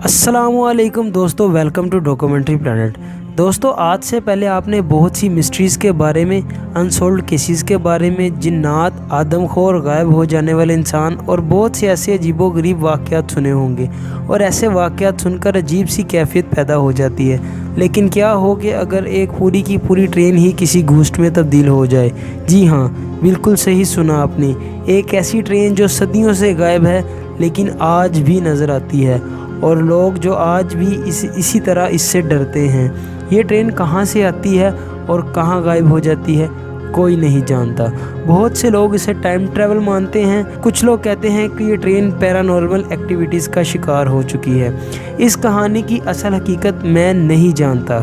अस्सलाम वालेकुम दोस्तों, वेलकम टू डॉक्यूमेंट्री प्लैनेट। दोस्तों, आज से पहले आपने बहुत सी मिस्ट्रीज़ के बारे में, अनसॉल्व्ड केसेस के बारे में, जिन्नात, आदमखोर, गायब हो जाने वाले इंसान और बहुत से ऐसे अजीबोगरीब वाक़यात सुने होंगे। और ऐसे वाक़यात सुनकर अजीब सी कैफियत पैदा हो जाती है। लेकिन क्या हो कि अगर एक पूरी की पूरी ट्रेन ही किसी घोस्ट में तब्दील हो जाए? जी हाँ, बिल्कुल सही सुना आपने। एक ऐसी ट्रेन जो सदियों से गायब है लेकिन आज भी नज़र आती है, और लोग जो आज भी इसी तरह इससे डरते हैं। ये ट्रेन कहाँ से आती है और कहाँ गायब हो जाती है, कोई नहीं जानता। बहुत से लोग इसे टाइम ट्रैवल मानते हैं। कुछ लोग कहते हैं कि ये ट्रेन पैरानॉर्मल एक्टिविटीज़ का शिकार हो चुकी है। इस कहानी की असल हकीकत मैं नहीं जानता।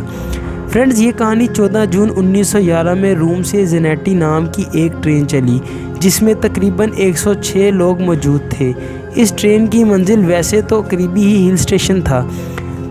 फ्रेंड्स, ये कहानी 14 जून 1911 में रोम से जेनेटी नाम की एक ट्रेन चली, जिसमें तकरीबन 106 लोग मौजूद थे। इस ट्रेन की मंजिल वैसे तो करीबी ही हिल स्टेशन था।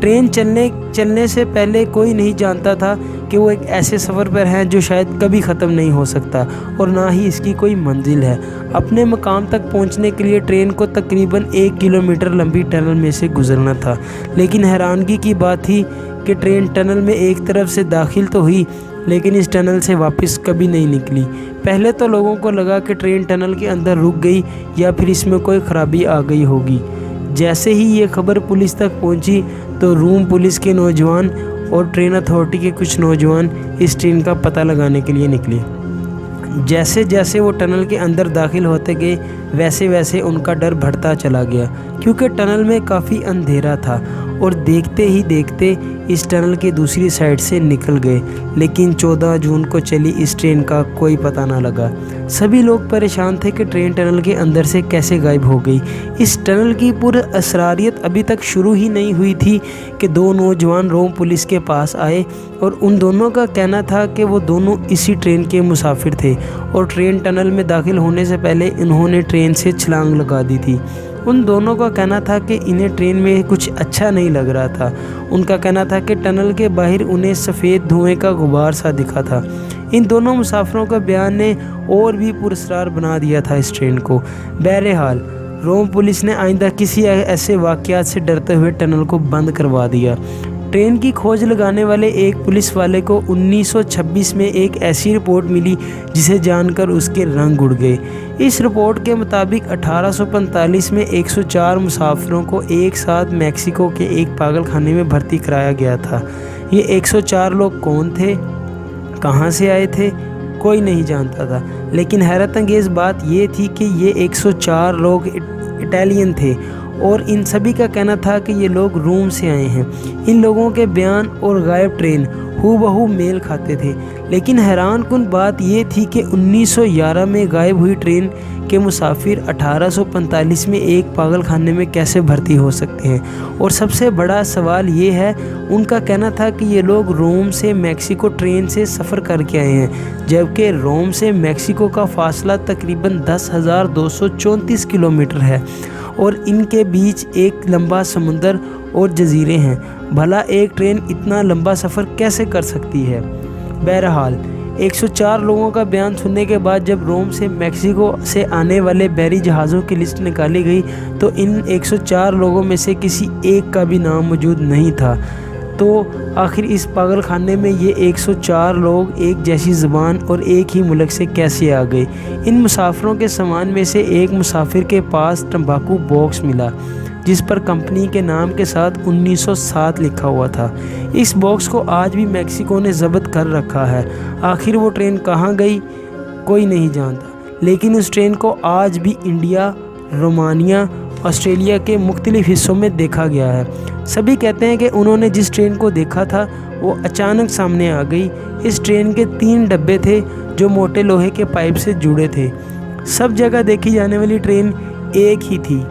ट्रेन चलने से पहले कोई नहीं जानता था कि वो एक ऐसे सफ़र पर है जो शायद कभी ख़त्म नहीं हो सकता, और ना ही इसकी कोई मंजिल है। अपने मकाम तक पहुंचने के लिए ट्रेन को तकरीबन 1 किलोमीटर लंबी टनल में से गुजरना था। लेकिन हैरानगी की बात थी कि ट्रेन टनल में एक तरफ से दाखिल तो हुई, लेकिन इस टनल से वापस कभी नहीं निकली। पहले तो लोगों को लगा कि ट्रेन टनल के अंदर रुक गई या फिर इसमें कोई ख़राबी आ गई होगी। जैसे ही ये खबर पुलिस तक पहुंची तो रोम पुलिस के नौजवान और ट्रेन अथॉरिटी के कुछ नौजवान इस ट्रेन का पता लगाने के लिए निकले। जैसे जैसे वो टनल के अंदर दाखिल होते गए, वैसे वैसे उनका डर बढ़ता चला गया, क्योंकि टनल में काफ़ी अंधेरा था। और देखते ही देखते इस टनल के दूसरी साइड से निकल गए, लेकिन 14 जून को चली इस ट्रेन का कोई पता ना लगा। सभी लोग परेशान थे कि ट्रेन टनल के अंदर से कैसे गायब हो गई। इस टनल की पूरी असरारियत अभी तक शुरू ही नहीं हुई थी कि दो नौजवान रोम पुलिस के पास आए, और उन दोनों का कहना था कि वो दोनों इसी ट्रेन के मुसाफिर थे, और ट्रेन टनल में दाखिल होने से पहले इन्होंने ट्रेन से छलांग लगा दी थी। उन दोनों का कहना था कि इन्हें ट्रेन में कुछ अच्छा नहीं लग रहा था। उनका कहना था कि टनल के बाहर उन्हें सफ़ेद धुएं का गुबार सा दिखा था। इन दोनों मुसाफिरों का बयान ने और भी पुरस्कार बना दिया था इस ट्रेन को। बहरहाल, रोम पुलिस ने आइंदा किसी ऐसे वाक़यात से डरते हुए टनल को बंद करवा दिया। ट्रेन की खोज लगाने वाले एक पुलिस वाले को 1926 में एक ऐसी रिपोर्ट मिली जिसे जानकर उसके रंग उड़ गए। इस रिपोर्ट के मुताबिक 1845 में 104 मुसाफिरों को एक साथ मैक्सिको के एक पागल खाने में भर्ती कराया गया था। ये 104 लोग कौन थे, कहाँ से आए थे, कोई नहीं जानता था। लेकिन हैरत अंगेज़ बात ये थी कि ये 104 लोग इटालियन थे, और इन सभी का कहना था कि ये लोग रोम से आए हैं। इन लोगों के बयान और गायब ट्रेन हूबहू मेल खाते थे। लेकिन हैरानकुन बात ये थी कि 1911 में गायब हुई ट्रेन के मुसाफिर 1845 में एक पागल खाने में कैसे भर्ती हो सकते हैं। और सबसे बड़ा सवाल ये है, उनका कहना था कि ये लोग रोम से मैक्सिको ट्रेन से सफ़र करके आए हैं, जबकि रोम से मैक्सिको का फासला तकरीबन 10,234 किलोमीटर है, और इनके बीच एक लंबा समुंदर और जजीरे हैं। भला एक ट्रेन इतना लंबा सफ़र कैसे कर सकती है? बहरहाल, 104 लोगों का बयान सुनने के बाद जब रोम से मैक्सिको से आने वाले बहरी जहाज़ों की लिस्ट निकाली गई तो इन 104 लोगों में से किसी एक का भी नाम मौजूद नहीं था। तो आखिर इस पागल खाने में ये 104 लोग एक जैसी ज़बान और एक ही मुल्क से कैसे आ गए? इन मुसाफिरों के सामान में से एक मुसाफिर के पास तंबाकू बॉक्स मिला, जिस पर कंपनी के नाम के साथ 1907 लिखा हुआ था। इस बॉक्स को आज भी मैक्सिको ने ज़ब्त कर रखा है। आखिर वो ट्रेन कहाँ गई, कोई नहीं जानता। लेकिन उस ट्रेन को आज भी इंडिया, रोमानिया, ऑस्ट्रेलिया के मुख्तलिफ हिस्सों में देखा गया है। सभी कहते हैं कि उन्होंने जिस ट्रेन को देखा था वो अचानक सामने आ गई। इस ट्रेन के 3 डब्बे थे जो मोटे लोहे के पाइप से जुड़े थे। सब जगह देखी जाने वाली ट्रेन एक ही थी।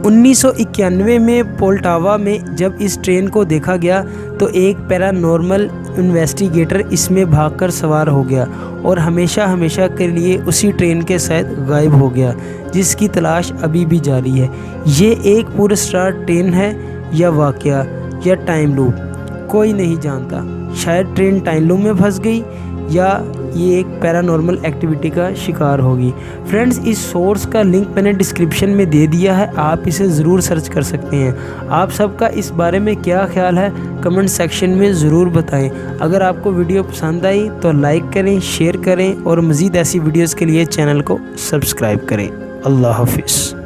1991 में पोल्टावा में जब इस ट्रेन को देखा गया तो एक पैरानॉर्मल इन्वेस्टिगेटर इसमें भागकर सवार हो गया और हमेशा हमेशा के लिए उसी ट्रेन के साथ गायब हो गया, जिसकी तलाश अभी भी जारी है। ये एक पुरस्कार ट्रेन है या वाकया या टाइम लूप, कोई नहीं जानता। शायद ट्रेन टाइम लूप में फंस गई या یہ ایک پیرانارمل ایکٹیویٹی کا شکار ہوگی۔ فرینڈز اس سورس کا لنک میں نے ڈسکرپشن میں دے دیا ہے، آپ اسے ضرور سرچ کر سکتے ہیں۔ آپ سب کا اس بارے میں کیا خیال ہے کمنٹ سیکشن میں ضرور بتائیں۔ اگر آپ کو ویڈیو پسند آئی تو لائک کریں، شیئر کریں اور مزید ایسی ویڈیوز کے لیے چینل کو سبسکرائب کریں۔ اللہ حافظ۔